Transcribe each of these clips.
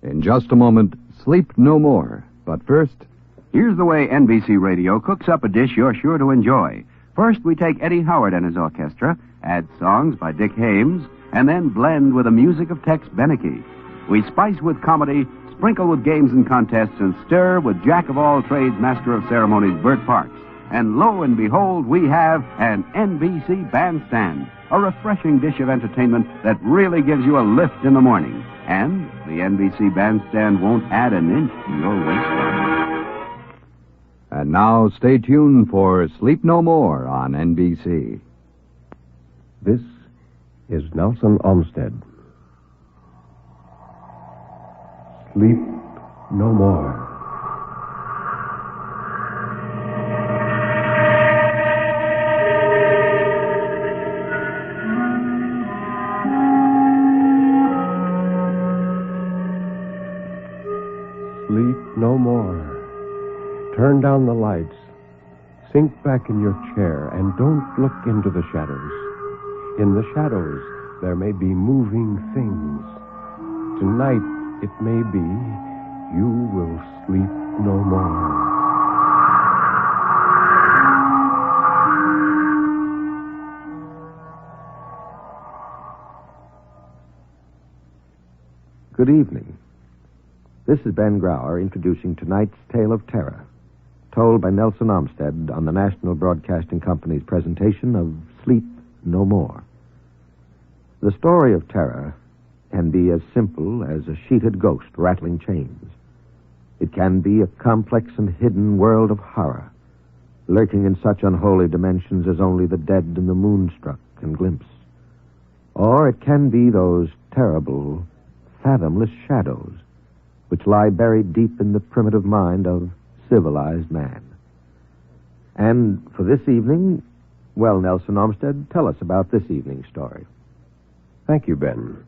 In just a moment, Sleep No More. But first, here's the way NBC Radio cooks up a dish you're sure to enjoy. First, we take Eddie Howard and his orchestra, add songs by Dick Hames, and then blend with the music of Tex Beneke. We spice with comedy, sprinkle with games and contests, and stir with jack-of-all-trades, master of ceremonies, Bert Parks. And lo and behold, we have an NBC bandstand, a refreshing dish of entertainment that really gives you a lift in the morning. And the NBC bandstand won't add an inch to your waistline. And now stay tuned for Sleep No More on NBC. This is Nelson Olmsted. Sleep no more. Sleep no more. Turn down the lights. Sink back in your chair and don't look into the shadows. In the shadows, there may be moving things. Tonight, it may be you will sleep no more. Good evening. This is Ben Grauer introducing tonight's Tale of Terror, told by Nelson Olmsted on the National Broadcasting Company's presentation of Sleep No More. The story of terror can be as simple as a sheeted ghost rattling chains. It can be a complex and hidden world of horror, lurking in such unholy dimensions as only the dead and the moonstruck can glimpse. Or it can be those terrible, fathomless shadows which lie buried deep in the primitive mind of civilized man. And for this evening, well, Nelson Olmsted, tell us about this evening's story. Thank you, Ben.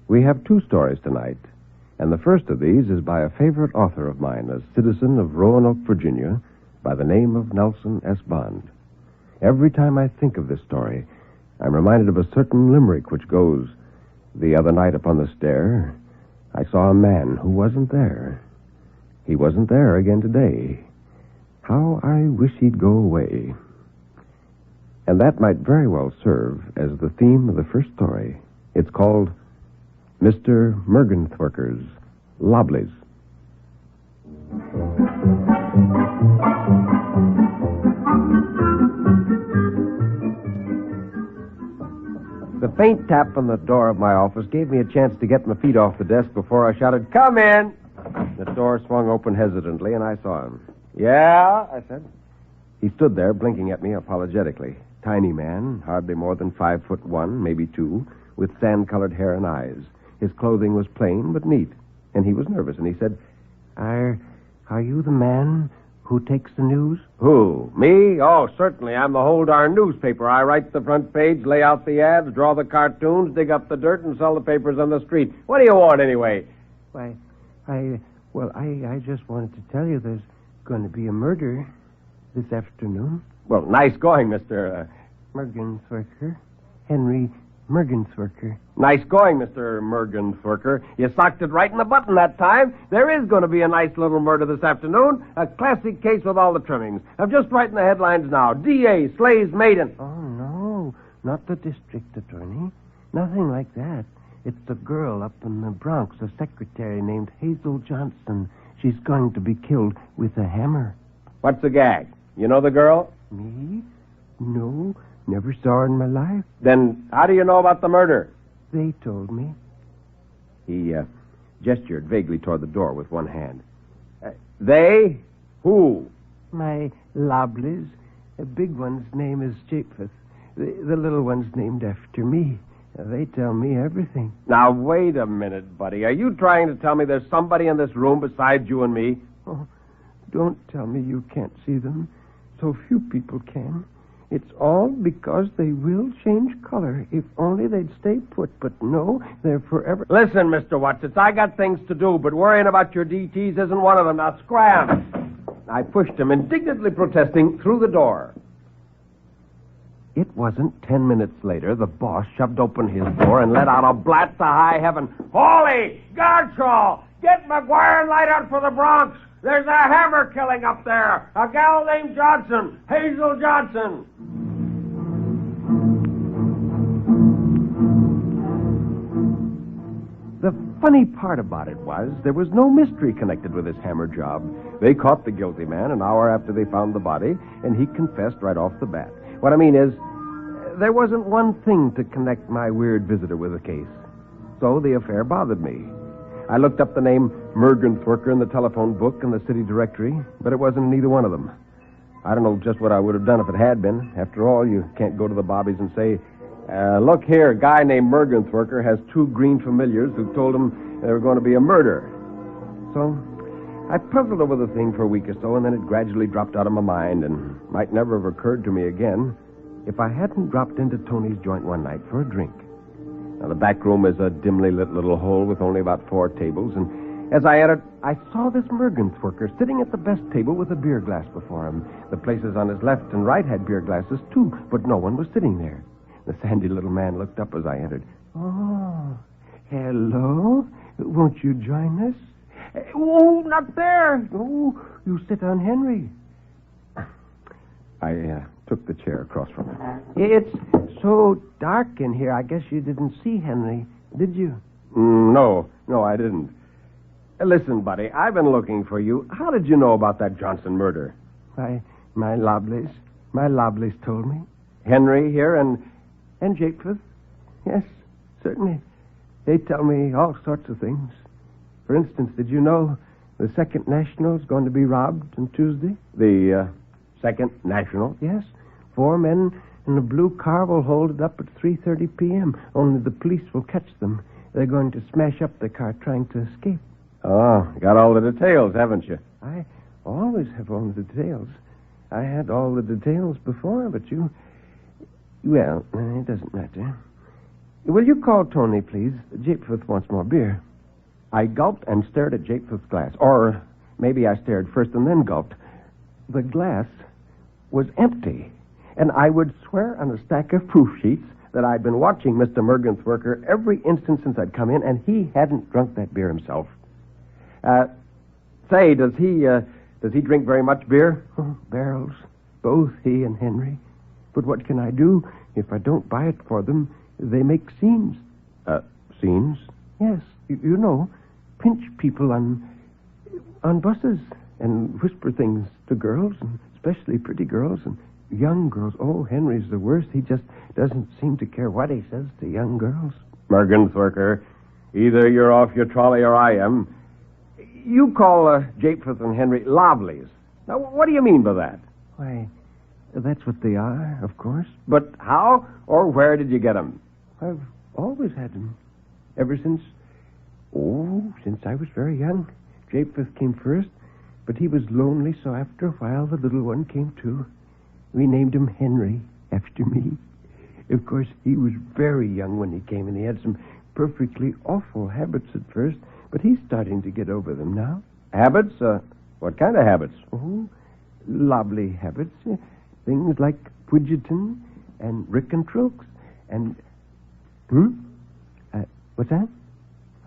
We have two stories tonight, and the first of these is by a favorite author of mine, a citizen of Roanoke, Virginia, by the name of Nelson S. Bond. Every time I think of this story, I'm reminded of a certain limerick which goes, "The other night upon the stair, I saw a man who wasn't there. He wasn't there again today. How I wish he'd go away." And that might very well serve as the theme of the first story. It's called Mr. Mergenthwurkers' Loblies. The faint tap on the door of my office gave me a chance to get my feet off the desk before I shouted, "Come in!" The door swung open hesitantly, and I saw him. "Yeah?" I said. He stood there, blinking at me apologetically. Tiny man, hardly more than 5'1", maybe 2, with sand-colored hair and eyes. His clothing was plain but neat, and he was nervous, and he said, Are you the man who takes the news?" "Who? Me? Oh, certainly. I'm the whole darn newspaper. I write the front page, lay out the ads, draw the cartoons, dig up the dirt, and sell the papers on the street. What do you want, anyway?" Why, I just wanted to tell you there's going to be a murder this afternoon. "Well, nice going, Mr. Mergenthwurker. Henry Mergenthwurker." Nice going, Mr. Mergenthwurker. You socked it right in the button that time. There is going to be a nice little murder this afternoon. A classic case with all the trimmings. I'm just writing the headlines now. D.A. slays maiden. Oh, no, not the district attorney. Nothing like that. It's the girl up in the Bronx, a secretary named Hazel Johnson. She's going to be killed with a hammer. What's the gag? You know the girl? Me? No, never saw her in my life. Then how do you know about the murder? They told me. He gestured vaguely toward the door with one hand. They? Who? My loblies. The big one's name is Japheth. The little one's named after me. They tell me everything. Now, wait a minute, buddy. Are you trying to tell me there's somebody in this room besides you and me? Oh, don't tell me you can't see them. So few people can. It's all because they will change color. If only they'd stay put. But no, they're forever... Listen, Mr. Watsits, I got things to do, but worrying about your DTs isn't one of them. Now, scram! I pushed him, indignantly protesting, through the door. It wasn't 10 minutes later, the boss shoved open his door and let out a blast to high heaven. Holy Gartrell! Get McGuire and light out for the Bronx! There's a hammer killing up there! A gal named Johnson! Hazel Johnson! The funny part about it was there was no mystery connected with this hammer job. They caught the guilty man an hour after they found the body, and he confessed right off the bat. What I mean is, there wasn't one thing to connect my weird visitor with the case. So the affair bothered me. I looked up the name mergenthwurker in the telephone book and the city directory, but it wasn't in either one of them. I don't know just what I would have done if it had been. After all, you can't go to the Bobbies and say, look here, a guy named mergenthwurker has 2 green familiars who told him there was going to be a murder. So I puzzled over the thing for a week or so, and then it gradually dropped out of my mind and might never have occurred to me again if I hadn't dropped into Tony's joint one night for a drink. Now, the back room is a dimly lit little hole with only about 4 tables, and as I entered, I saw this mergenthwurker sitting at the best table with a beer glass before him. The places on his left and right had beer glasses, too, but no one was sitting there. The sandy little man looked up as I entered. Oh, hello. Won't you join us? Oh, not there. Oh, you sit on Henry. I took the chair across from him. It's so dark in here, I guess you didn't see Henry, did you? No, I didn't. Listen, buddy, I've been looking for you. How did you know about that Johnson murder? My loblies. My loblies told me. Henry here and Japeth? Yes, certainly. They tell me all sorts of things. For instance, did you know the Second National is going to be robbed on Tuesday? The Second National? Yes. 4 men in a blue car will hold it up at 3:30 p.m. Only the police will catch them. They're going to smash up the car trying to escape. Oh, got all the details, haven't you? I always have all the details. I had all the details before, but you... Well, it doesn't matter. Will you call Tony, please? Japeth wants more beer. I gulped and stared at Japeth's glass. Or maybe I stared first and then gulped. The glass was empty. And I would swear on a stack of proof sheets that I'd been watching Mr. mergenthwurker every instant since I'd come in, and he hadn't drunk that beer himself. Say, does he drink very much beer? Oh, barrels. Both he and Henry. But what can I do? If I don't buy it for them, they make scenes. Scenes? Yes. You know, pinch people on buses and whisper things to girls, and especially pretty girls and young girls. Oh, Henry's the worst. He just doesn't seem to care what he says to young girls. mergenthwurker, either you're off your trolley or I am. You call Japeth and Henry loblies. Now, what do you mean by that? Why, that's what they are, of course. But how or where did you get them? I've always had them. Ever since I was very young. Japeth came first, but he was lonely, so after a while the little one came too. We named him Henry, after me. Of course, he was very young when he came, and he had some perfectly awful habits at first, but he's starting to get over them now. Habits? What kind of habits? Oh, lobley habits. Things like Pwidgeton and Rickentrooks and... What's that?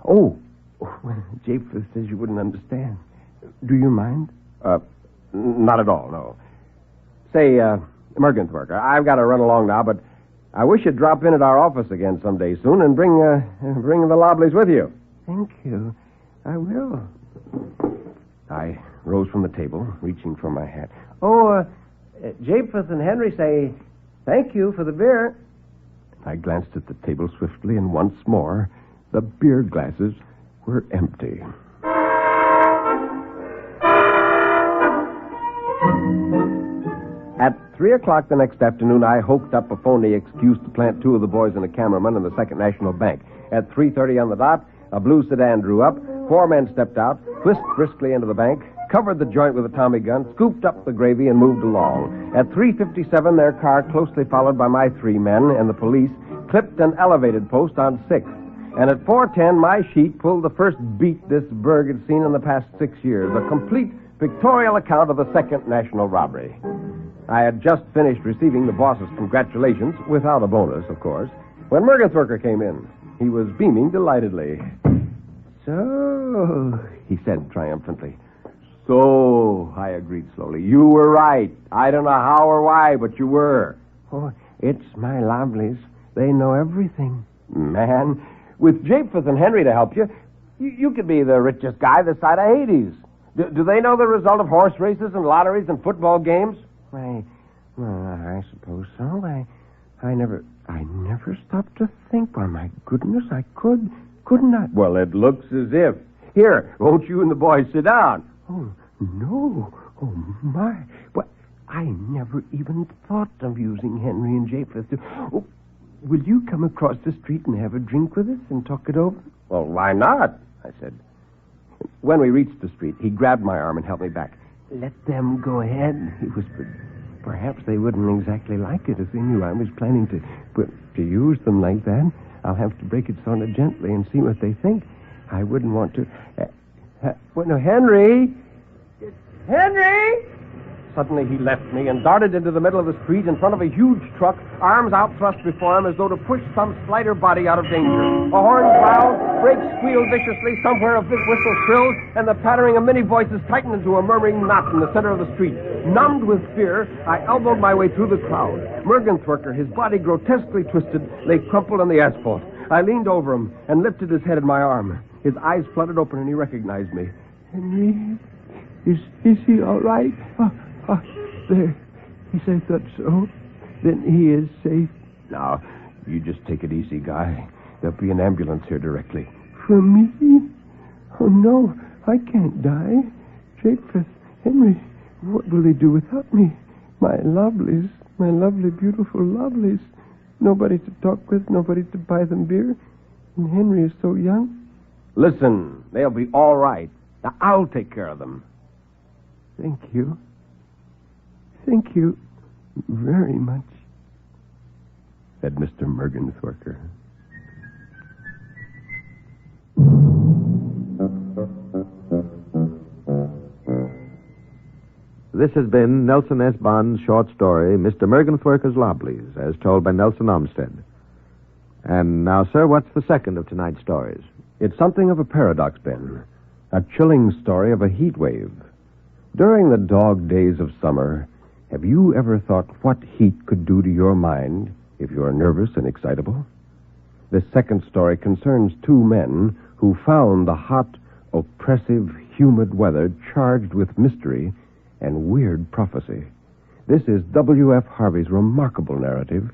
Oh, well, Japeth says you wouldn't understand. Do you mind? Not at all, no. Say, mergenthwurker, I've got to run along now, but I wish you'd drop in at our office again someday soon and bring the loblies with you. Thank you. I will. I rose from the table, reaching for my hat. Oh, Japeth and Henry say thank you for the beer. I glanced at the table swiftly, and once more, the beer glasses were empty. At 3 o'clock the next afternoon, I hoped up a phony excuse to plant 2 of the boys and a cameraman in the Second National Bank. At 3:30 on the dot, a blue sedan drew up. 4 men stepped out, whisked briskly into the bank, covered the joint with a Tommy gun, scooped up the gravy, and moved along. At 3:57, their car, closely followed by my 3 men and the police, clipped an elevated post on 6th. And at 4:10, my sheet pulled the first beat this burg had seen in the past 6 years, a complete pictorial account of the Second National Robbery. I had just finished receiving the boss's congratulations, without a bonus, of course, when mergenthwurker came in. He was beaming delightedly. So, he said triumphantly. So, I agreed slowly. You were right. I don't know how or why, but you were. Oh, it's my loblies. They know everything. Man, with Japheth and Henry to help you, you could be the richest guy this side of Hades. Do they know the result of horse races and lotteries and football games? Well, I suppose so. I never stopped to think. Why, my goodness, I couldn't I? Well, it looks as if. Here, won't you and the boys sit down? Oh, no. Oh, my. Well, I never even thought of using Henry and Japheth to... Oh, will you come across the street and have a drink with us and talk it over? Well, why not? I said. When we reached the street, he grabbed my arm and helped me back. Let them go ahead, he whispered. Perhaps they wouldn't exactly like it if they knew I was planning to use them like that. I'll have to break it sort of gently and see what they think. I wouldn't want to... no, Henry! Henry! Suddenly he left me and darted into the middle of the street in front of a huge truck, arms outthrust before him as though to push some slighter body out of danger. A horn growled, brakes squealed viciously, somewhere a big whistle shrilled, and the pattering of many voices tightened into a murmuring knot in the center of the street. Numbed with fear, I elbowed my way through the crowd. Mergenthwurker, his body grotesquely twisted, lay crumpled on the asphalt. I leaned over him and lifted his head in my arm. His eyes fluttered open and he recognized me. Henry, is he all right? There. Yes, I thought so. Then he is safe. Now, you just take it easy, Guy. There'll be an ambulance here directly. For me? Oh, no, I can't die. Japheth, Henry, what will they do without me? My lovelies, my lovely, beautiful lovelies. Nobody to talk with, nobody to buy them beer. And Henry is so young. Listen, they'll be all right. Now, I'll take care of them. Thank you. Thank you very much, said Mr. Mergenthwurker. This has been Nelson S. Bond's short story, Mr. Mergenthwurker's Loblies, as told by Nelson Olmsted. And now, sir, what's the second of tonight's stories? It's something of a paradox, Ben. A chilling story of a heat wave. During the dog days of summer, have you ever thought what heat could do to your mind if you're nervous and excitable? This second story concerns two men who found the hot, oppressive, humid weather charged with mystery and weird prophecy. This is W.F. Harvey's remarkable narrative,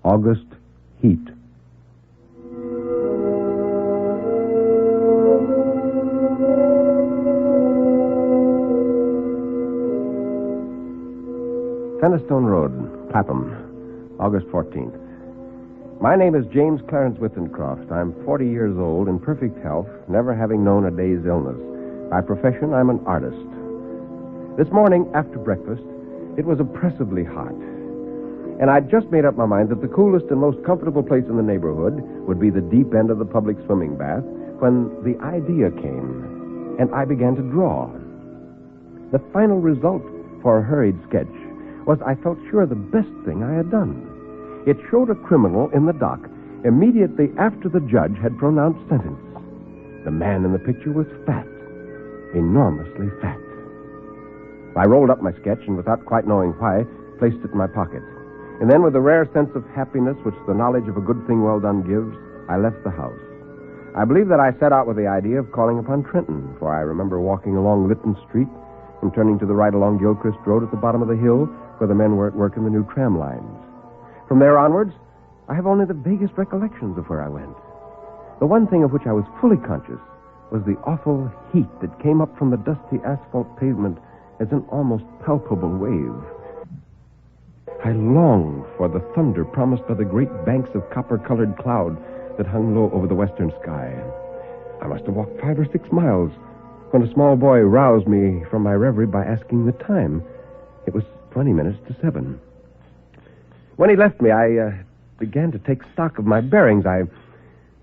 August Heat. Fenistone Road, Clapham, August 14th. My name is James Clarence Wittencroft. I'm 40 years old, in perfect health, never having known a day's illness. By profession, I'm an artist. This morning, after breakfast, it was oppressively hot. And I'd just made up my mind that the coolest and most comfortable place in the neighborhood would be the deep end of the public swimming bath when the idea came, and I began to draw. The final result for a hurried sketch was, I felt sure, the best thing I had done. It showed a criminal in the dock immediately after the judge had pronounced sentence. The man in the picture was fat, enormously fat. I rolled up my sketch and, without quite knowing why, placed it in my pocket. And then, with the rare sense of happiness which the knowledge of a good thing well done gives, I left the house. I believe that I set out with the idea of calling upon Trenton, for I remember walking along Lytton Street and turning to the right along Gilchrist Road at the bottom of the hill where the men were at work in the new tram lines. From there onwards, I have only the vaguest recollections of where I went. The one thing of which I was fully conscious was the awful heat that came up from the dusty asphalt pavement as an almost palpable wave. I longed for the thunder promised by the great banks of copper-colored cloud that hung low over the western sky. I must have walked 5 or 6 miles when a small boy roused me from my reverie by asking the time. It was 20 minutes to 7. When he left me, I began to take stock of my bearings. I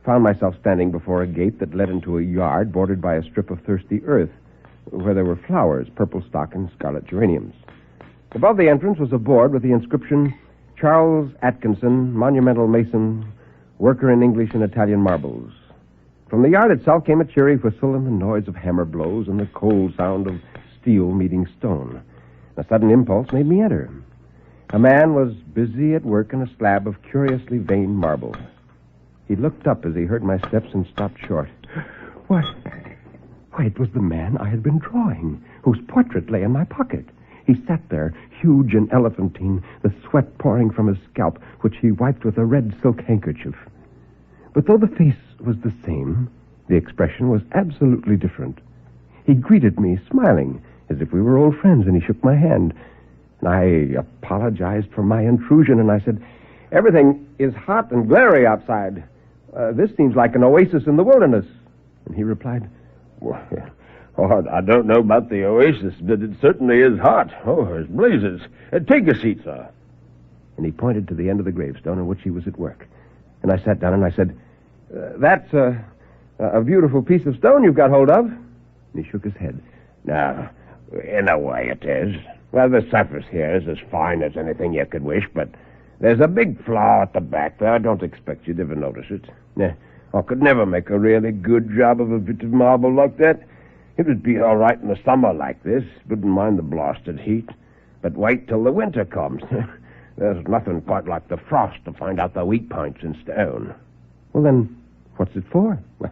found myself standing before a gate that led into a yard bordered by a strip of thirsty earth, where there were flowers, purple stock and scarlet geraniums. Above the entrance was a board with the inscription, Charles Atkinson, Monumental Mason, Worker in English and Italian Marbles. From the yard itself came a cheery whistle and the noise of hammer blows and the cold sound of steel meeting stone. A sudden impulse made me enter. A man was busy at work on a slab of curiously veined marble. He looked up as he heard my steps and stopped short. Why, it was the man I had been drawing, whose portrait lay in my pocket. He sat there, huge and elephantine, the sweat pouring from his scalp, which he wiped with a red silk handkerchief. But though the face was the same, the expression was absolutely different. He greeted me, smiling, as if we were old friends, and he shook my hand. And I apologized for my intrusion, and I said, "Everything is hot and glary outside. This seems like an oasis in the wilderness." And he replied, "Well, I don't know about the oasis, but it certainly is hot. Oh, there's blazes. Take a seat, sir." And he pointed to the end of the gravestone on which he was at work. And I sat down and I said, "That's a beautiful piece of stone you've got hold of." And he shook his head. "Now, in a way it is. Well, the surface here is as fine as anything you could wish, but there's a big flaw at the back there. I don't expect you'd ever notice it. I could never make a really good job of a bit of marble like that. It would be all right in the summer like this. Wouldn't mind the blasted heat. But wait till the winter comes. There's nothing quite like the frost to find out the weak points in stone." "Well, then, what's it for?" "Well,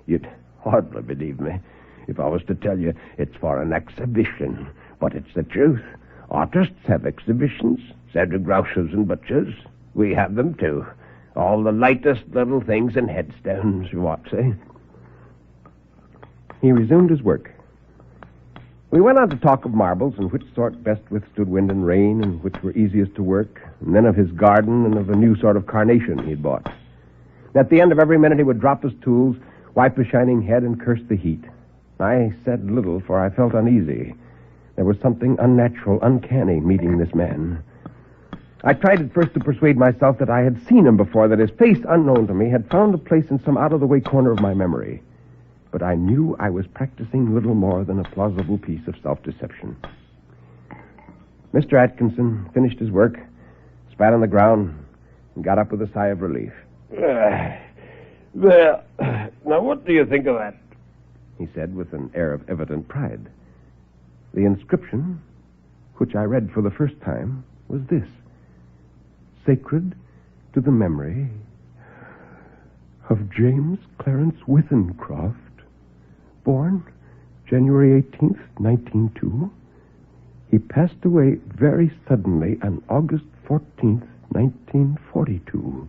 you'd hardly believe me if I was to tell you it's for an exhibition. But it's the truth. Artists have exhibitions, so do grocers and butchers. We have them, too. All the latest little things in headstones, what, say?" He resumed his work. We went on to talk of marbles and which sort best withstood wind and rain and which were easiest to work, and then of his garden and of a new sort of carnation he'd bought. At the end of every minute he would drop his tools, wipe his shining head, and curse the heat. I said little, for I felt uneasy. There was something unnatural, uncanny meeting this man. I tried at first to persuade myself that I had seen him before, that his face, unknown to me, had found a place in some out-of-the-way corner of my memory. But I knew I was practicing little more than a plausible piece of self-deception. Mr. Atkinson finished his work, spat on the ground, and got up with a sigh of relief. Well, now what do you think of that?" He said with an air of evident pride. The inscription, which I read for the first time, was this: "Sacred to the memory of James Clarence Withencroft, born January 18th, 1902. He passed away very suddenly on August 14th, 1942.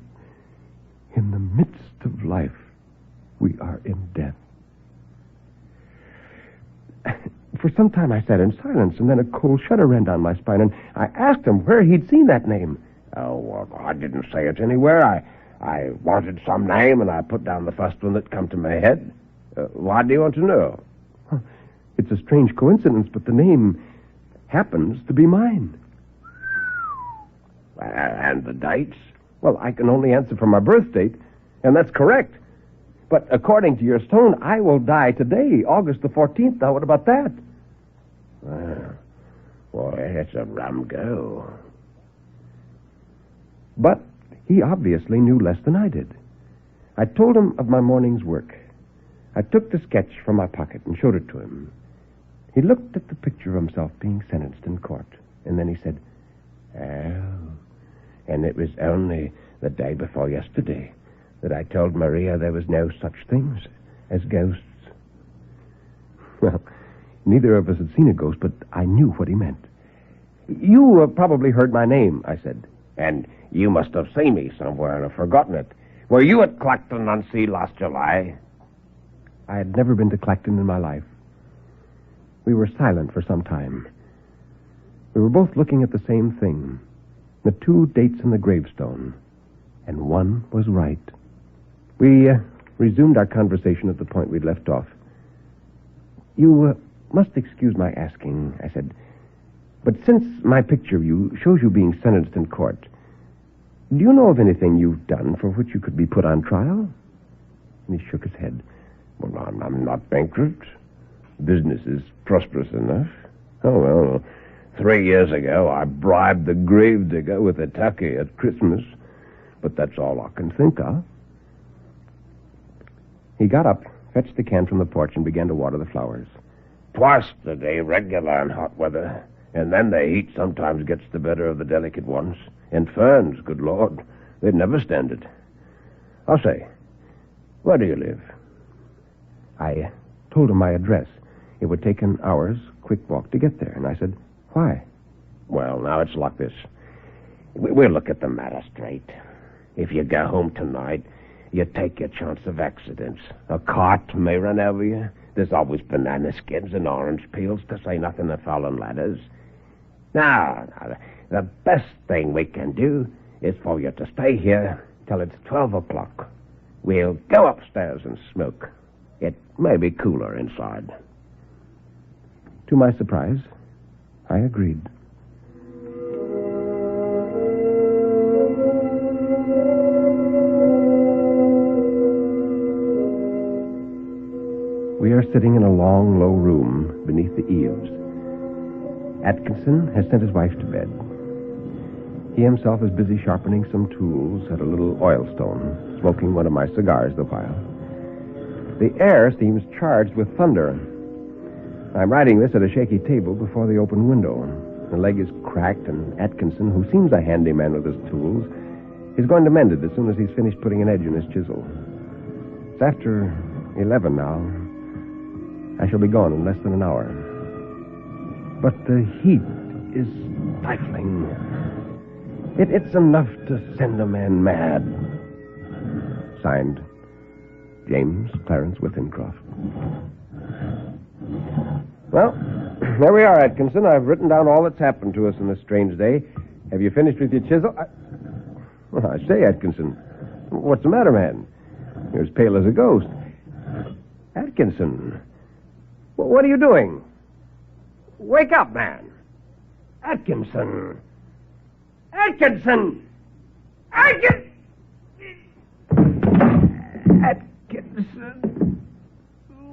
In the midst of life, we are in death." For some time I sat in silence, and then a cold shudder ran down my spine, and I asked him where he'd seen that name. "Oh, well, I didn't say it anywhere. I wanted some name, and I put down the first one that come to my head. Why do you want to know?" It's a strange coincidence, but the name happens to be mine. And the dates? Well, I can only answer for my birth date, and that's correct. But according to your stone, I will die today, August the 14th. Now, what about that? Well, it's a rum go. But he obviously knew less than I did. I told him of my morning's work. I took the sketch from my pocket and showed it to him. He looked at the picture of himself being sentenced in court, and then he said, "Oh, and it was only the day before yesterday that I told Maria there was no such things as ghosts." Well, neither of us had seen a ghost, but I knew what he meant. "You probably heard my name," I said. "And you must have seen me somewhere and have forgotten it. Were you at Clacton-on-Sea last July?" I had never been to Clacton in my life. We were silent for some time. We were both looking at the same thing, the two dates in the gravestone, and one was right. We resumed our conversation at the point we'd left off. "You must excuse my asking," I said, "but since my picture of you shows you being sentenced in court, do you know of anything you've done for which you could be put on trial?" And he shook his head. "Well, I'm not bankrupt. Business is prosperous enough. Oh, well, 3 years ago, I bribed the gravedigger with a turkey at Christmas. But that's all I can think of. He got up, fetched the can from the porch, and began to water the flowers. Twice a day, regular in hot weather. And then the heat sometimes gets the better of the delicate ones. And ferns, good Lord, they'd never stand it. I'll say, where do you live? I told him my address. It would take an hour's quick walk to get there. And I said, why? Well, now it's like this. We'll look at the matter straight. If you go home tonight, you take your chance of accidents. A cart may run over you. There's always banana skins and orange peels, to say nothing of fallen ladders. Now, the best thing we can do is for you to stay here till it's 12 o'clock. We'll go upstairs and smoke. It may be cooler inside. To my surprise, I agreed. We are sitting in a long, low room beneath the eaves. Atkinson has sent his wife to bed. He himself is busy sharpening some tools at a little oil stone, smoking one of my cigars the while. The air seems charged with thunder. I'm writing this at a shaky table before the open window. The leg is cracked, and Atkinson, who seems a handyman with his tools, is going to mend it as soon as he's finished putting an edge in his chisel. It's after 11 now. I shall be gone in less than an hour. But the heat is stifling. It's enough to send a man mad. Signed, James Clarence Withenscroft. Well, there we are, Atkinson. I've written down all that's happened to us in this strange day. Have you finished with your chisel? I say, Atkinson, what's the matter, man? You're as pale as a ghost. Atkinson, what are you doing? Wake up, man. Atkinson. Atkinson! Atkinson,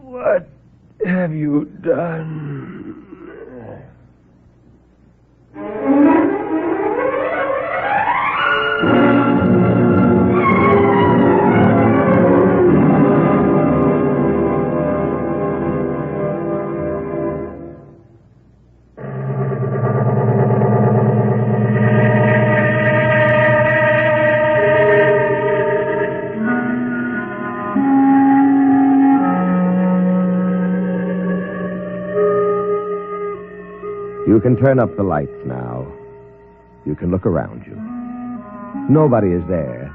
what have you done? You can turn up the lights now. You can look around you. Nobody is there,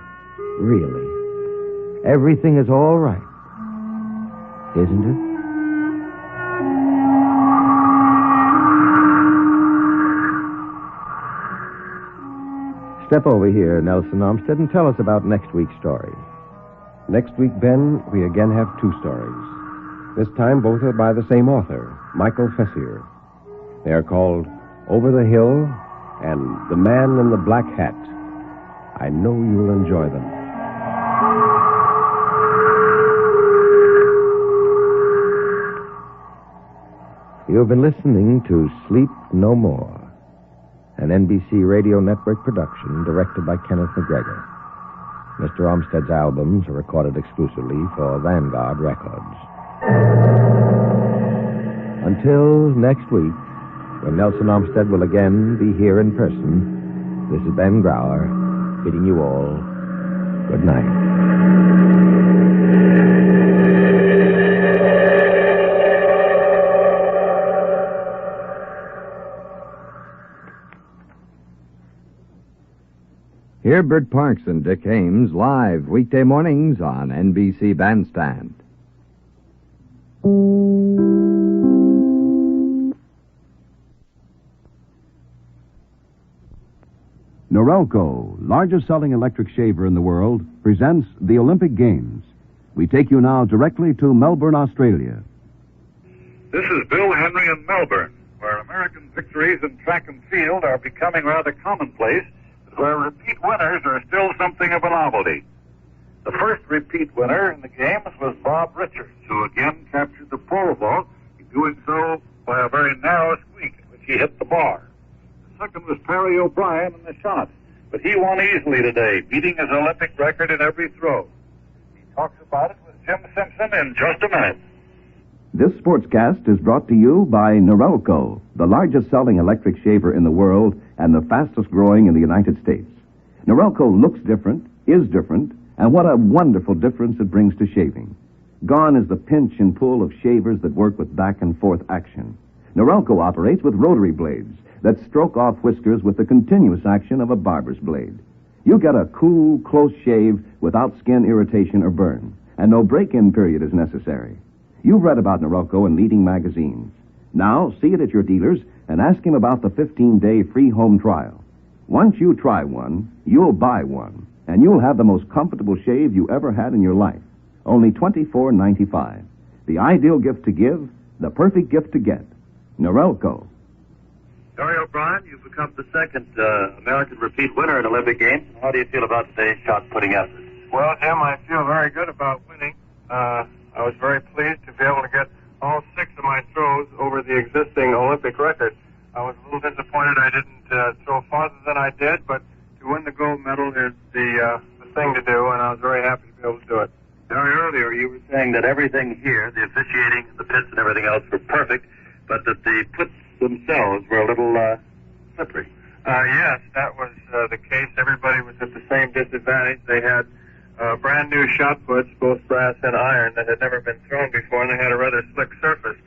really. Everything is all right, isn't it? Step over here, Nelson Armstead, and tell us about next week's story. Next week, Ben, we again have two stories. This time, both are by the same author, Michael Fessier. They are called Over the Hill and The Man in the Black Hat. I know you'll enjoy them. You've been listening to Sleep No More, an NBC Radio Network production directed by Kenneth McGregor. Mr. Armstead's albums are recorded exclusively for Vanguard Records. Until next week, when Nelson Armstead will again be here in person, this is Ben Grauer bidding you all good night. Hear Bert Parks and Dick Ames live weekday mornings on NBC Bandstand. Norelco, largest selling electric shaver in the world, presents the Olympic Games. We take you now directly to Melbourne, Australia. This is Bill Henry in Melbourne, where American victories in track and field are becoming rather commonplace, but where repeat winners are still something of a novelty. The first repeat winner in the games was Bob Richards, who again captured the pole vault, doing so by a very narrow squeak in which he hit the bar. second was Perry O'Brien in the shot. But he won easily today, beating his Olympic record in every throw. He talks about it with Jim Simpson in just a minute. This sportscast is brought to you by Norelco, the largest selling electric shaver in the world and the fastest growing in the United States. Norelco looks different, is different, and what a wonderful difference it brings to shaving. Gone is the pinch and pull of shavers that work with back and forth action. Norelco operates with rotary blades that stroke off whiskers with the continuous action of a barber's blade. You get a cool, close shave without skin irritation or burn, and no break-in period is necessary. You've read about Norelco in leading magazines. Now, see it at your dealers and ask him about the 15-day free home trial. Once you try one, you'll buy one, and you'll have the most comfortable shave you ever had in your life. Only $24.95. The ideal gift to give, the perfect gift to get. Norelco. Perry O'Brien, you've become the second American repeat winner in Olympic Games. How do you feel about today's shot-putting effort? Well, Jim, I feel very good about winning. I was very pleased to be able to get all 6 of my throws over the existing Olympic record. I was a little disappointed I didn't throw farther than I did, but to win the gold medal is the thing to do, and I was very happy to be able to do it. Very earlier, you were saying that everything here, the officiating, the pits, and everything else were perfect, but that the pits themselves were a little slippery. Yes, that was the case. Everybody was at the same disadvantage. They had brand new shot puts, both brass and iron, that had never been thrown before, and they had a rather slick surface.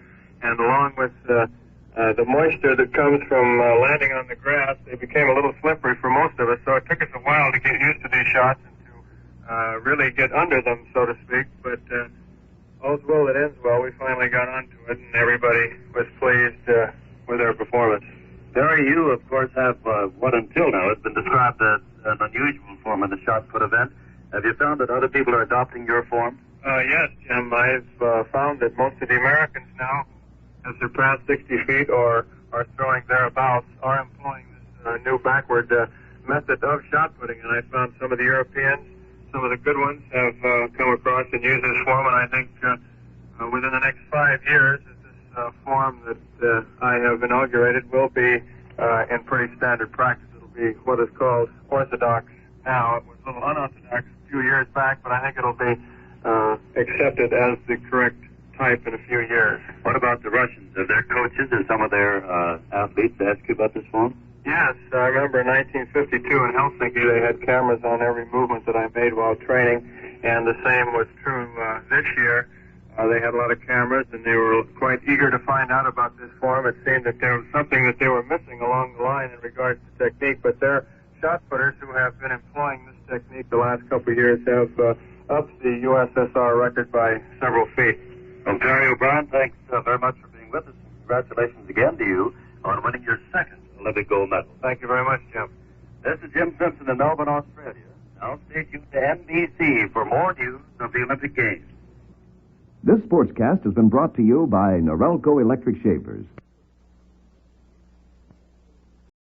And along with the moisture that comes from landing on the grass, they became a little slippery for most of us, so it took us a while to get used to these shots and to really get under them, so to speak. But all's well that ends well. We finally got onto it, and everybody was pleased with our performance. Barry, you, of course, have what until now has been described as an unusual form of the shot put event. Have you found that other people are adopting your form? Yes, Jim. I've found that most of the Americans now have surpassed 60 feet or are throwing thereabouts are employing this new backward method of shot putting. And I found some of the Europeans, some of the good ones, have come across and used this form. And I think within the next 5 years, this form that I have inaugurated will be in pretty standard practice. It'll be what is called orthodox now. It was a little unorthodox a few years back, but I think it'll be accepted as the correct type in a few years. What about the Russians? Have their coaches and some of their athletes asked you about this form? Yes, I remember in 1952 in Helsinki they had cameras on every movement that I made while training, and the same was true this year. They had a lot of cameras, and they were quite eager to find out about this form. It seemed that there was something that they were missing along the line in regards to technique, but their shot putters who have been employing this technique the last couple of years have upped the USSR record by several feet. Well, Perry O'Brien, thanks very much for being with us. Congratulations again to you on winning your second Olympic gold medal. Thank you very much, Jim. This is Jim Simpson in Melbourne, Australia. Now stay tuned to NBC for more news of the Olympic Games. This sportscast has been brought to you by Norelco Electric Shavers.